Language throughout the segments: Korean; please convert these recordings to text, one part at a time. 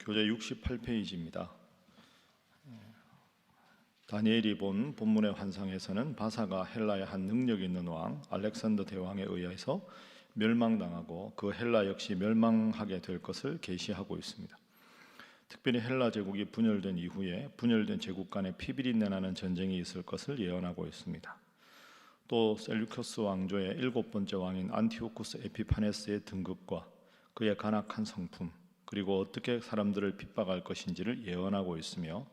교재 68페이지입니다. 다니엘이 본 본문의 환상에서는 바사가 헬라의 한 능력 있는 왕 알렉산더 대왕에 의해서 멸망당하고 그 헬라 역시 멸망하게 될 것을 계시하고 있습니다. 특별히 헬라 제국이 분열된 이후에 분열된 제국 간의 피비린내 나는 전쟁이 있을 것을 예언하고 있습니다. 또 셀류커스 왕조의 7번째 왕인 안티오쿠스 에피파네스의 등극과 그의 간악한 성품, 그리고 어떻게 사람들을 핍박할 것인지를 예언하고 있으며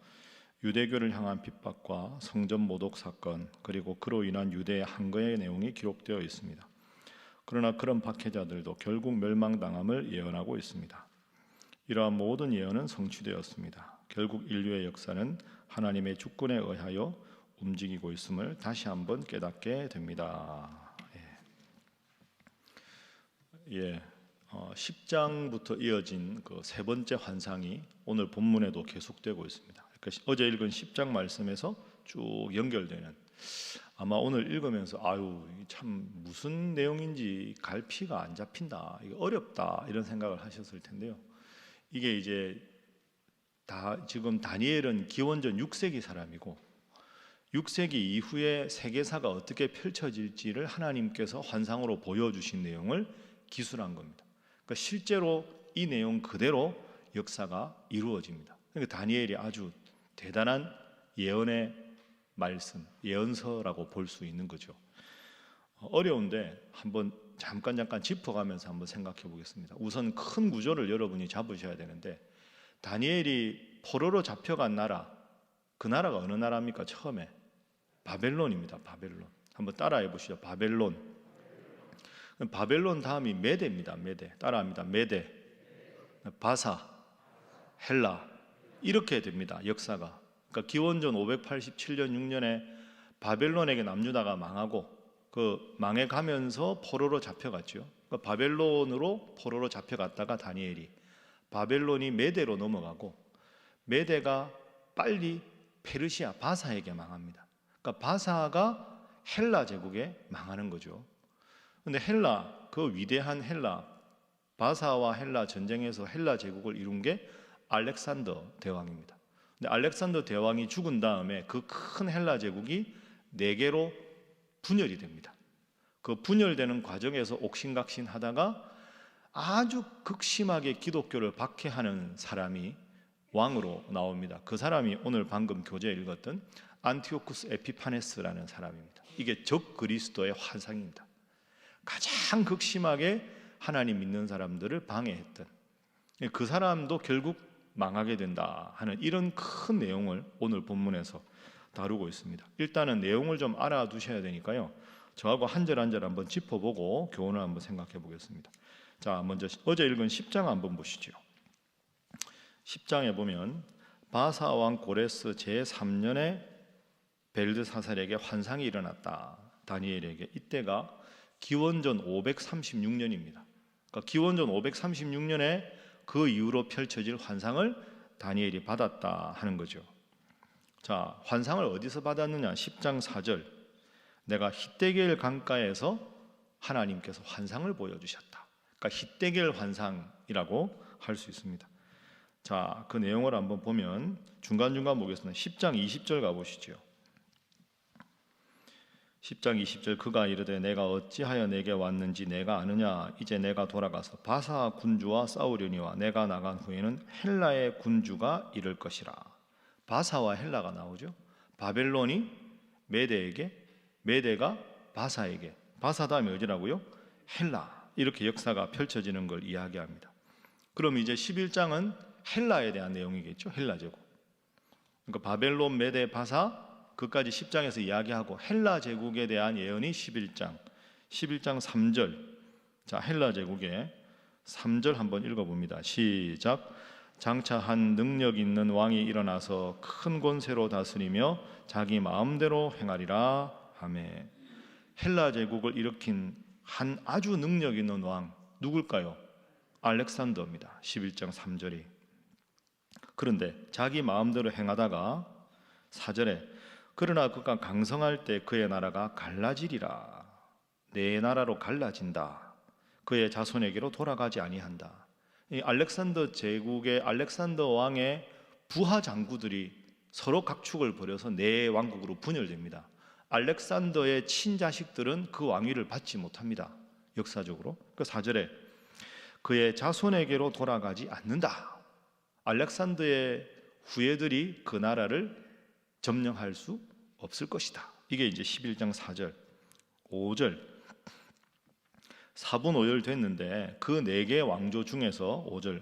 유대교를 향한 핍박과 성전 모독 사건, 그리고 그로 인한 유대의 항거의 내용이 기록되어 있습니다. 그러나 그런 박해자들도 결국 멸망당함을 예언하고 있습니다. 이러한 모든 예언은 성취되었습니다. 결국 인류의 역사는 하나님의 주권에 의하여 움직이고 있음을 다시 한번 깨닫게 됩니다. 10장부터 이어진 그 세 번째 환상이 오늘 본문에도 계속되고 있습니다. 그러니까 어제 읽은 10장 말씀에서 쭉 연결되는, 아마 오늘 읽으면서 참 무슨 내용인지 갈피가 안 잡힌다, 이거 어렵다, 이런 생각을 하셨을 텐데요. 이게 이제 지금 다니엘은 기원전 6세기 사람이고 6세기 이후에 세계사가 어떻게 펼쳐질지를 하나님께서 환상으로 보여주신 내용을 기술한 겁니다. 그러니까 실제로 이 내용 그대로 역사가 이루어집니다. 그러니까 다니엘이 아주 대단한 예언의 말씀, 예언서라고 볼 수 있는 거죠. 어려운데 한번 잠깐 짚어가면서 한번 생각해 보겠습니다. 우선 큰 구조를 여러분이 잡으셔야 되는데, 다니엘이 포로로 잡혀간 나라, 그 나라가 어느 나라입니까? 처음에 바벨론입니다. 바벨론. 한번 따라해 보시죠. 바벨론. 바벨론 다음이 메대입니다. 메대. 따라합니다. 메대, 바사, 헬라, 이렇게 됩니다. 역사가. 그러니까 기원전 587년 6년에 바벨론에게 남유다가 망하고 그 망해가면서 포로로 잡혀갔죠. 그러니까 바벨론으로 포로로 잡혀갔다가 다니엘이 바벨론이 메대로 넘어가고 메대가 빨리 페르시아 바사에게 망합니다. 그러니까 바사가 헬라 제국에 망하는 거죠. 근데 헬라, 그 위대한 헬라, 바사와 헬라 전쟁에서 헬라 제국을 이룬 게 알렉산더 대왕입니다. 근데 알렉산더 대왕이 죽은 다음에 그 큰 헬라 제국이 4개로 분열이 됩니다. 그 분열되는 과정에서 옥신각신 하다가 아주 극심하게 기독교를 박해하는 사람이 왕으로 나옵니다. 그 사람이 오늘 방금 교재에 읽었던 안티오쿠스 에피파네스라는 사람입니다. 이게 적 그리스도의 환상입니다. 가장 극심하게 하나님 믿는 사람들을 방해했던, 그 사람도 결국 망하게 된다 하는 이런 큰 내용을 오늘 본문에서 다루고 있습니다. 일단은 내용을 좀 알아두셔야 되니까요, 저하고 한 절 한 절 한번 짚어보고 교훈을 한번 생각해 보겠습니다. 자, 먼저 어제 읽은 10장 한번 보시죠. 10장에 보면 바사 왕 고레스 제3년에 벨드사살에게 환상이 일어났다. 다니엘에게. 이때가 기원전 536년입니다. 그러니까 기원전 536년에 그 이후로 펼쳐질 환상을 다니엘이 받았다 하는 거죠. 자, 환상을 어디서 받았느냐? 10장 4절. 내가 히데겔 강가에서 하나님께서 환상을 보여주셨다. 그러니까 히데겔 환상이라고 할 수 있습니다. 자, 그 내용을 한번 보면 중간중간 보겠습니다. 10장 20절 가보시죠. 10장 20절. 그가 이르되 내가 어찌하여 내게 왔는지 내가 아느냐? 이제 내가 돌아가서 바사 군주와 싸우려니와 내가 나간 후에는 헬라의 군주가 이를 것이라. 바사와 헬라가 나오죠. 바벨론이 메대에게, 메대가 바사에게, 바사 다음에 어디라고요? 헬라. 이렇게 역사가 펼쳐지는 걸 이야기합니다. 그럼 이제 11장은 헬라에 대한 내용이겠죠. 헬라 제국. 그러니까 바벨론, 메대, 바사, 그까지 10장에서 이야기하고 헬라 제국에 대한 예언이 11장 3절. 자, 헬라 제국의 3절 한번 읽어봅니다. 시작. 장차 한 능력 있는 왕이 일어나서 큰 권세로 다스리며 자기 마음대로 행하리라 하매. 헬라 제국을 일으킨 한 아주 능력 있는 왕, 누굴까요? 알렉산더입니다. 11장 3절이. 그런데 자기 마음대로 행하다가 4절에 그러나 그가 강성할 때 그의 나라가 갈라지리라. 내 나라로 갈라진다. 그의 자손에게로 돌아가지 아니한다. 이 알렉산더 제국의 알렉산더 왕의 부하 장구들이 서로 각축을 벌여서 네 왕국으로 분열됩니다. 알렉산더의 친자식들은 그 왕위를 받지 못합니다. 역사적으로. 그 4절에 그의 자손에게로 돌아가지 않는다. 알렉산더의 후예들이 그 나라를 점령할 수 없을 것이다. 이게 이제 11장 4절, 5절 4분 5열 됐는데 그 네 개 왕조 중에서 5절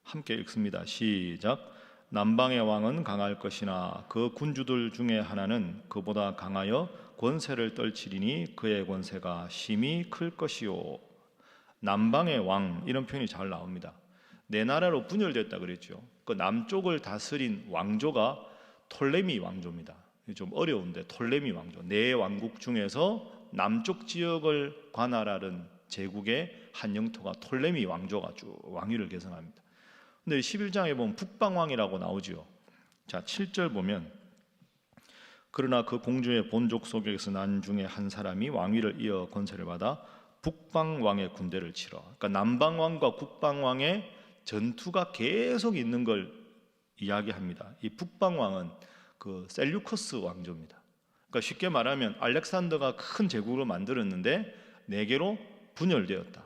함께 읽습니다. 시작. 남방의 왕은 강할 것이나 그 군주들 중에 하나는 그보다 강하여 권세를 떨치리니 그의 권세가 심히 클 것이요. 남방의 왕, 이런 표현이 잘 나옵니다. 네 나라로 분열됐다 그랬죠. 그 남쪽을 다스린 왕조가 톨레미 왕조입니다. 좀 어려운데 톨레미 왕조, 네 왕국 중에서 남쪽 지역을 관할하는 제국의 한 영토가 톨레미 왕조가 쭉 왕위를 계승합니다. 근데 11장에 보면 북방왕이라고 나오죠. 자, 7절 보면 그러나 그 공주의 본족 속에서 난 중에 한 사람이 왕위를 이어 권세를 받아 북방왕의 군대를 치러. 그러니까 남방왕과 북방왕의 전투가 계속 있는 걸 이야기합니다. 이 북방왕은 그 셀류커스 왕조입니다. 그러니까 쉽게 말하면 알렉산더가 큰 제국을 만들었는데 네 개로 분열되었다.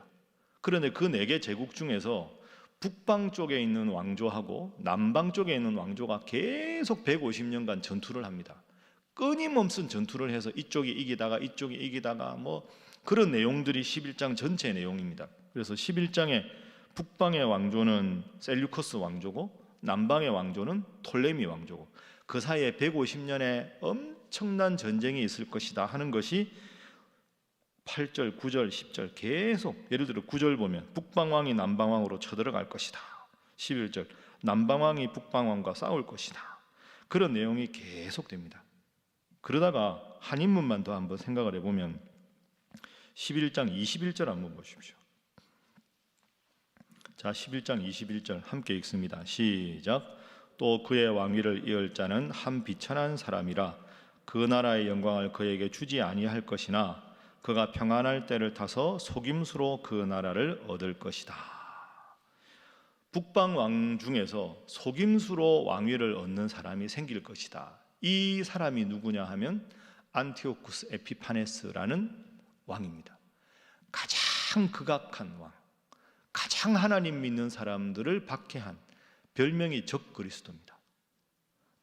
그런데 그 네 개 제국 중에서 북방 쪽에 있는 왕조하고 남방 쪽에 있는 왕조가 계속 150년간 전투를 합니다. 끊임없는 전투를 해서 이쪽이 이기다가 뭐 그런 내용들이 11장 전체 내용입니다. 그래서 11장에 북방의 왕조는 셀류커스 왕조고 남방의 왕조는 톨레미 왕조고 그 사이에 150년의 엄청난 전쟁이 있을 것이다 하는 것이 8절, 9절, 10절 계속, 예를 들어 9절 보면 북방왕이 남방왕으로 쳐들어갈 것이다. 11절 남방왕이 북방왕과 싸울 것이다. 그런 내용이 계속됩니다. 그러다가 한 인물만 더 한번 생각을 해보면 11장 21절 한번 보십시오. 자, 11장 21절 함께 읽습니다. 시작. 또 그의 왕위를 이을 자는 한 비천한 사람이라 그 나라의 영광을 그에게 주지 아니할 것이나 그가 평안할 때를 타서 속임수로 그 나라를 얻을 것이다. 북방 왕 중에서 속임수로 왕위를 얻는 사람이 생길 것이다. 이 사람이 누구냐 하면 안티오쿠스 에피파네스라는 왕입니다. 가장 극악한 왕, 가장 하나님 믿는 사람들을 박해한 별명이 적그리스도입니다.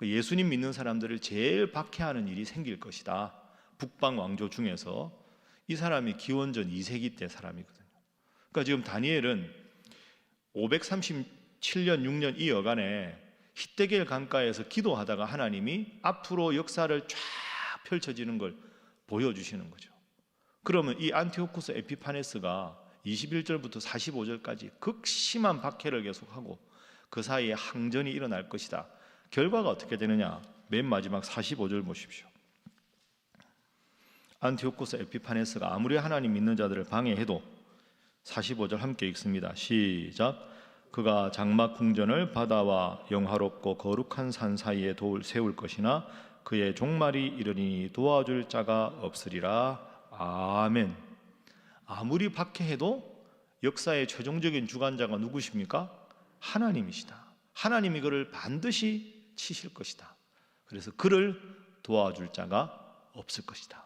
예수님 믿는 사람들을 제일 박해하는 일이 생길 것이다. 북방 왕조 중에서 이 사람이 기원전 2세기 때 사람이거든요. 그러니까 지금 다니엘은 537년 6년 이 여간에 히데겔 강가에서 기도하다가 하나님이 앞으로 역사를 쫙 펼쳐지는 걸 보여주시는 거죠. 그러면 이 안티오쿠스 에피파네스가 21절부터 45절까지 극심한 박해를 계속하고 그 사이에 항전이 일어날 것이다. 결과가 어떻게 되느냐? 맨 마지막 45절 보십시오. 안티오쿠스 에피파네스가 아무리 하나님 믿는 자들을 방해해도 45절 함께 읽습니다. 시작. 그가 장막 궁전을 바다와 영화롭고 거룩한 산 사이에 세울 것이나 그의 종말이 이르니 도와줄 자가 없으리라. 아멘. 아무리 박해해도 역사의 최종적인 주관자가 누구십니까? 하나님이시다. 하나님이 그를 반드시 치실 것이다. 그래서 그를 도와줄 자가 없을 것이다.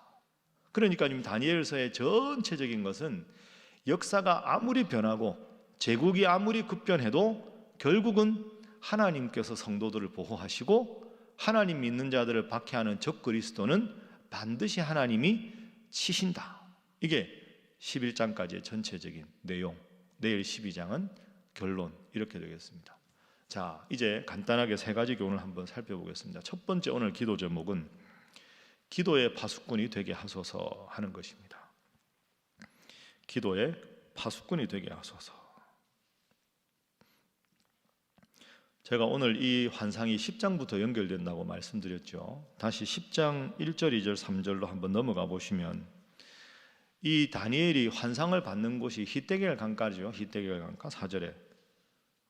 그러니까 지금 다니엘서의 전체적인 것은 역사가 아무리 변하고 제국이 아무리 급변해도 결국은 하나님께서 성도들을 보호하시고 하나님 믿는 자들을 박해하는 적그리스도는 반드시 하나님이 치신다. 이게 11장까지의 전체적인 내용. 내일 12장은 결론 이렇게 되겠습니다. 자, 이제 간단하게 세 가지 교훈을 한번 살펴보겠습니다. 첫 번째 오늘 기도 제목은 기도의 파수꾼이 되게 하소서 하는 것입니다. 기도의 파수꾼이 되게 하소서. 제가 오늘 이 환상이 10장부터 연결된다고 말씀드렸죠. 다시 10장 1절, 2절, 3절로 한번 넘어가 보시면 이 다니엘이 환상을 받는 곳이 히데겔 강가죠. 히데겔 강가 4절에.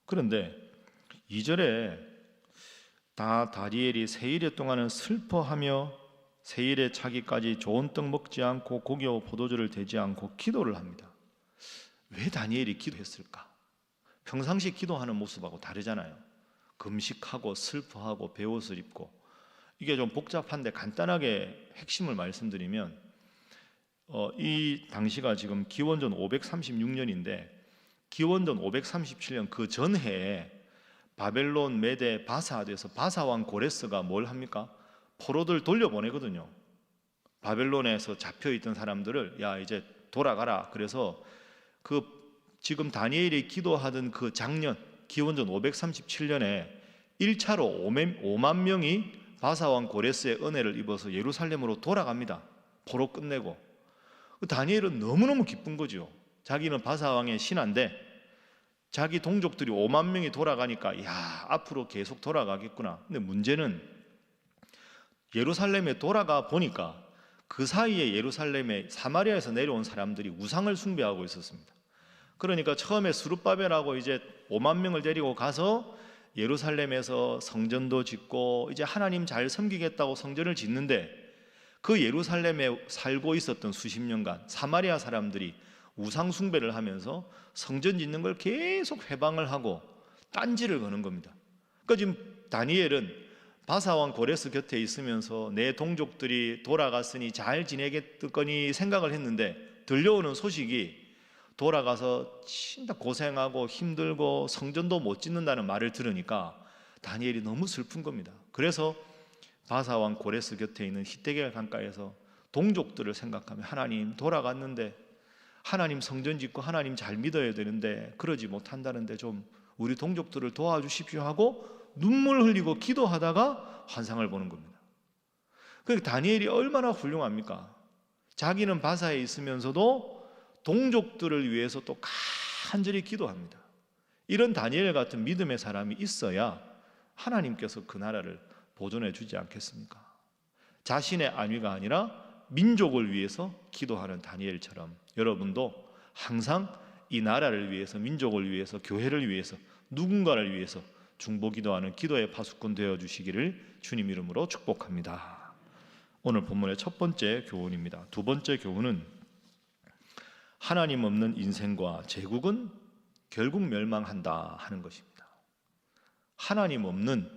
그런데 2절에 다니엘이 세일에 동안은 슬퍼하며 세일에 차기까지 좋은 떡 먹지 않고 고기와 포도주를 대지 않고 기도를 합니다. 왜 다니엘이 기도했을까? 평상시 기도하는 모습하고 다르잖아요. 금식하고 슬퍼하고 베옷을 입고. 이게 좀 복잡한데 간단하게 핵심을 말씀드리면 이 당시가 지금 기원전 536년인데 기원전 537년 그 전해에 바벨론, 메데, 바사에서 바사왕 고레스가 뭘 합니까? 포로들 돌려보내거든요. 바벨론에서 잡혀있던 사람들을 야 이제 돌아가라. 그래서 그 지금 다니엘이 기도하던 그 작년 기원전 537년에 1차로 5만 명이 바사왕 고레스의 은혜를 입어서 예루살렘으로 돌아갑니다. 포로 끝내고. 다니엘은 너무너무 기쁜 거죠. 자기는 바사왕의 신하인데 자기 동족들이 5만 명이 돌아가니까 야 앞으로 계속 돌아가겠구나. 근데 문제는 예루살렘에 돌아가 보니까 그 사이에 예루살렘에 사마리아에서 내려온 사람들이 우상을 숭배하고 있었습니다. 그러니까 처음에 스룹바벨하고 이제 5만 명을 데리고 가서 예루살렘에서 성전도 짓고 이제 하나님 잘 섬기겠다고 성전을 짓는데 그 예루살렘에 살고 있었던 수십 년간 사마리아 사람들이 우상 숭배를 하면서 성전 짓는 걸 계속 회방을 하고 딴지를 거는 겁니다. 그러니까 지금 다니엘은 바사왕 고레스 곁에 있으면서 내 동족들이 돌아갔으니 잘 지내겠거니 생각을 했는데 들려오는 소식이 돌아가서 진짜 고생하고 힘들고 성전도 못 짓는다는 말을 들으니까 다니엘이 너무 슬픈 겁니다. 그래서 바사왕 고레스 곁에 있는 히데겔 강가에서 동족들을 생각하며 하나님 돌아갔는데 하나님 성전 짓고 하나님 잘 믿어야 되는데 그러지 못한다는데 좀 우리 동족들을 도와주십시오 하고 눈물 흘리고 기도하다가 환상을 보는 겁니다. 그러니까 다니엘이 얼마나 훌륭합니까? 자기는 바사에 있으면서도 동족들을 위해서 또 간절히 기도합니다. 이런 다니엘 같은 믿음의 사람이 있어야 하나님께서 그 나라를 보존해 주지 않겠습니까? 자신의 안위가 아니라 민족을 위해서 기도하는 다니엘처럼 여러분도 항상 이 나라를 위해서, 민족을 위해서, 교회를 위해서, 누군가를 위해서 중보기도하는 기도의 파수꾼 되어주시기를 주님 이름으로 축복합니다. 오늘 본문의 첫 번째 교훈입니다. 두 번째 교훈은 하나님 없는 인생과 제국은 결국 멸망한다 하는 것입니다. 하나님 없는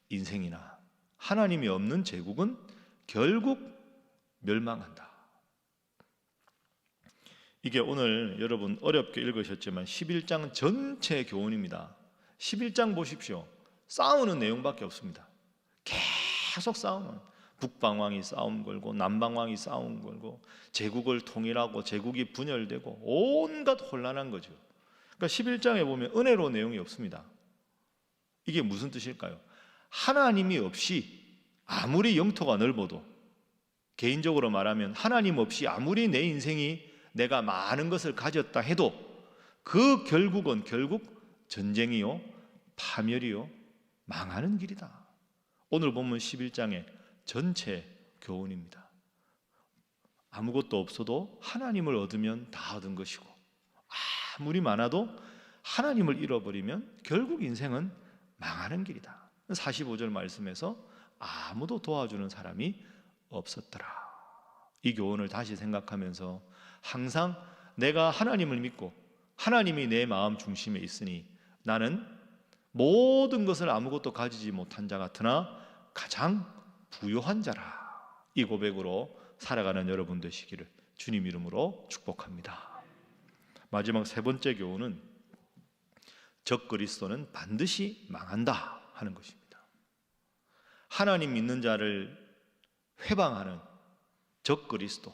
인생이나 하나님이 없는 제국은 결국 멸망한다. 이게 오늘 여러분 어렵게 읽으셨지만 11장 전체 교훈입니다. 11장 보십시오. 싸우는 내용밖에 없습니다. 계속 싸우는, 북방왕이 싸움 걸고 남방왕이 싸움 걸고 제국을 통일하고 제국이 분열되고 온갖 혼란한 거죠. 그러니까 11장에 보면 은혜로운 내용이 없습니다. 이게 무슨 뜻일까요? 하나님이 없이 아무리 영토가 넓어도, 개인적으로 말하면 하나님 없이 아무리 내 인생이 내가 많은 것을 가졌다 해도 그 결국은 결국 전쟁이요, 파멸이요, 망하는 길이다. 오늘 본문 11장의 전체 교훈입니다. 아무것도 없어도 하나님을 얻으면 다 얻은 것이고 아무리 많아도 하나님을 잃어버리면 결국 인생은 망하는 길이다. 45절 말씀에서 아무도 도와주는 사람이 없었더라. 이 교훈을 다시 생각하면서 항상 내가 하나님을 믿고 하나님이 내 마음 중심에 있으니 나는 모든 것을 아무것도 가지지 못한 자 같으나 가장 부유한 자라. 이 고백으로 살아가는 여러분 되시기를 주님 이름으로 축복합니다. 마지막 세 번째 교훈은 적그리스도는 반드시 망한다 하는 것입니다. 하나님 믿는 자를 회방하는 적그리스도,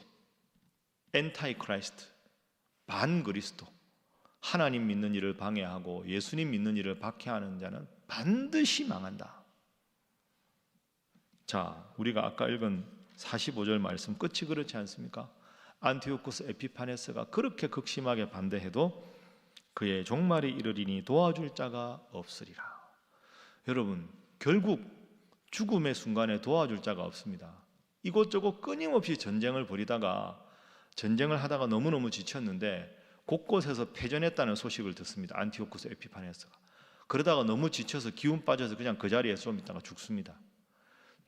엔타이크라이스트, 반그리스도, 하나님 믿는 일을 방해하고 예수님 믿는 일을 박해하는 자는 반드시 망한다. 자, 우리가 아까 읽은 45절 말씀 끝이 그렇지 않습니까? 안티오쿠스 에피파네스가 그렇게 극심하게 반대해도 그의 종말이 이르리니 도와줄 자가 없으리라. 여러분, 결국 죽음의 순간에 도와줄 자가 없습니다. 이곳저곳 끊임없이 전쟁을 벌이다가 전쟁을 하다가 너무너무 지쳤는데 곳곳에서 패전했다는 소식을 듣습니다. 안티오쿠스 에피파네스가. 그러다가 너무 지쳐서 기운 빠져서 그냥 그 자리에 좀 있다가 죽습니다.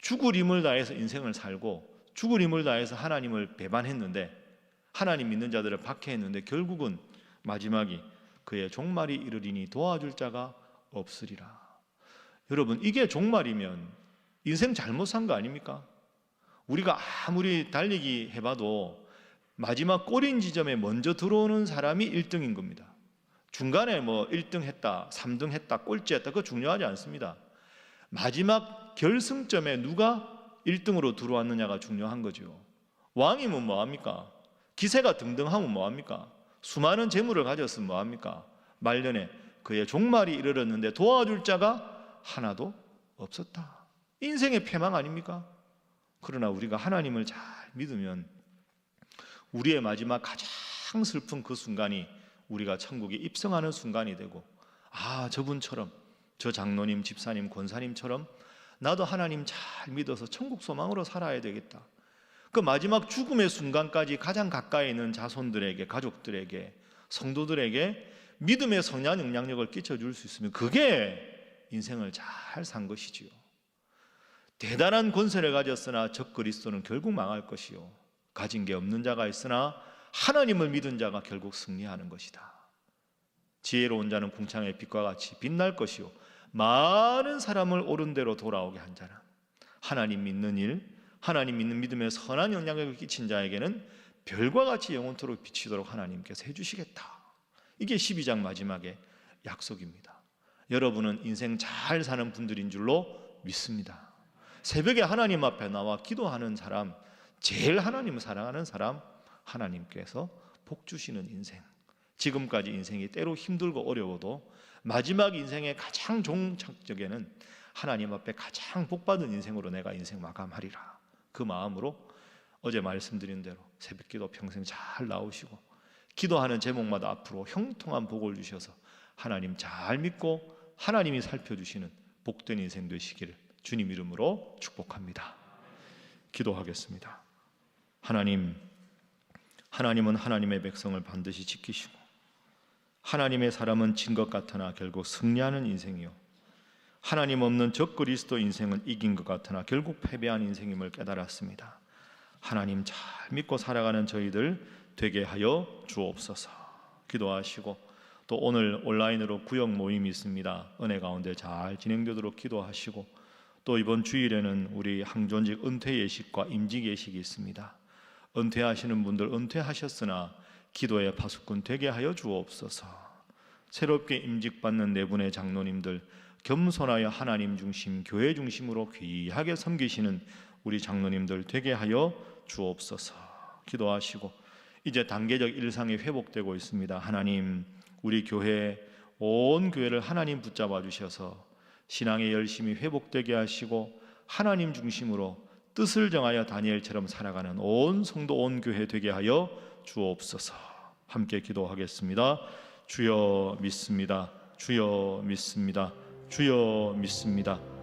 죽을 힘을 다해서 인생을 살고 죽을 힘을 다해서 하나님을 배반했는데 하나님 믿는 자들을 박해했는데 결국은 마지막이 그의 종말이 이르리니 도와줄 자가 없으리라. 여러분, 이게 종말이면 인생 잘못 산 거 아닙니까? 우리가 아무리 달리기 해봐도 마지막 골인 지점에 먼저 들어오는 사람이 1등인 겁니다. 중간에 뭐 1등 했다, 3등 했다, 꼴찌 했다, 그거 중요하지 않습니다. 마지막 결승점에 누가 1등으로 들어왔느냐가 중요한 거죠. 왕이면 뭐합니까? 기세가 등등하면 뭐합니까? 수많은 재물을 가졌으면 뭐합니까? 말년에 그의 종말이 이르렀는데 도와줄 자가 하나도 없었다. 인생의 패망 아닙니까? 그러나 우리가 하나님을 잘 믿으면 우리의 마지막 가장 슬픈 그 순간이 우리가 천국에 입성하는 순간이 되고, 아, 저분처럼, 저 장로님, 집사님, 권사님처럼 나도 하나님 잘 믿어서 천국 소망으로 살아야 되겠다. 그 마지막 죽음의 순간까지 가장 가까이 있는 자손들에게, 가족들에게, 성도들에게 믿음의 선한 영향력을 끼쳐줄 수 있으면 그게 인생을 잘 산 것이지요. 대단한 권세를 가졌으나 적그리스도는 결국 망할 것이요, 가진 게 없는 자가 있으나 하나님을 믿은 자가 결국 승리하는 것이다. 지혜로운 자는 궁창의 빛과 같이 빛날 것이요, 많은 사람을 옳은 대로 돌아오게 한 자는 하나님 믿는 일, 하나님 믿는 믿음에 선한 영향력을 끼친 자에게는 별과 같이 영원토록 비치도록 하나님께서 해주시겠다. 이게 12장 마지막의 약속입니다. 여러분은 인생 잘 사는 분들인 줄로 믿습니다. 새벽에 하나님 앞에 나와 기도하는 사람, 제일 하나님을 사랑하는 사람, 하나님께서 복 주시는 인생, 지금까지 인생이 때로 힘들고 어려워도 마지막 인생의 가장 종착역에는 하나님 앞에 가장 복받은 인생으로 내가 인생 마감하리라. 그 마음으로 어제 말씀드린 대로 새벽기도 평생 잘 나오시고 기도하는 제목마다 앞으로 형통한 복을 주셔서 하나님 잘 믿고 하나님이 살펴주시는 복된 인생 되시기를 주님 이름으로 축복합니다. 기도하겠습니다. 하나님은 하나님의 백성을 반드시 지키시고 하나님의 사람은 진 것 같으나 결국 승리하는 인생이요, 하나님 없는 적그리스도 인생은 이긴 것 같으나 결국 패배한 인생임을 깨달았습니다. 하나님 잘 믿고 살아가는 저희들 되게 하여 주옵소서. 기도하시고 또 오늘 온라인으로 구역 모임이 있습니다. 은혜 가운데 잘 진행되도록 기도하시고 또 이번 주일에는 우리 항존직 은퇴 예식과 임직 예식이 있습니다. 은퇴하시는 분들 은퇴하셨으나 기도의 파수꾼 되게 하여 주옵소서. 새롭게 임직받는 네 분의 장로님들 겸손하여 하나님 중심, 교회 중심으로 귀하게 섬기시는 우리 장로님들 되게 하여 주옵소서. 기도하시고 이제 단계적 일상이 회복되고 있습니다. 하나님, 우리 교회 온 교회를 하나님 붙잡아 주셔서 신앙의 열심이 회복되게 하시고 하나님 중심으로 뜻을 정하여 다니엘처럼 살아가는 온 성도 온 교회 되게 하여 주옵소서. 함께 기도하겠습니다. 주여 믿습니다. 주여 믿습니다. 주여 믿습니다.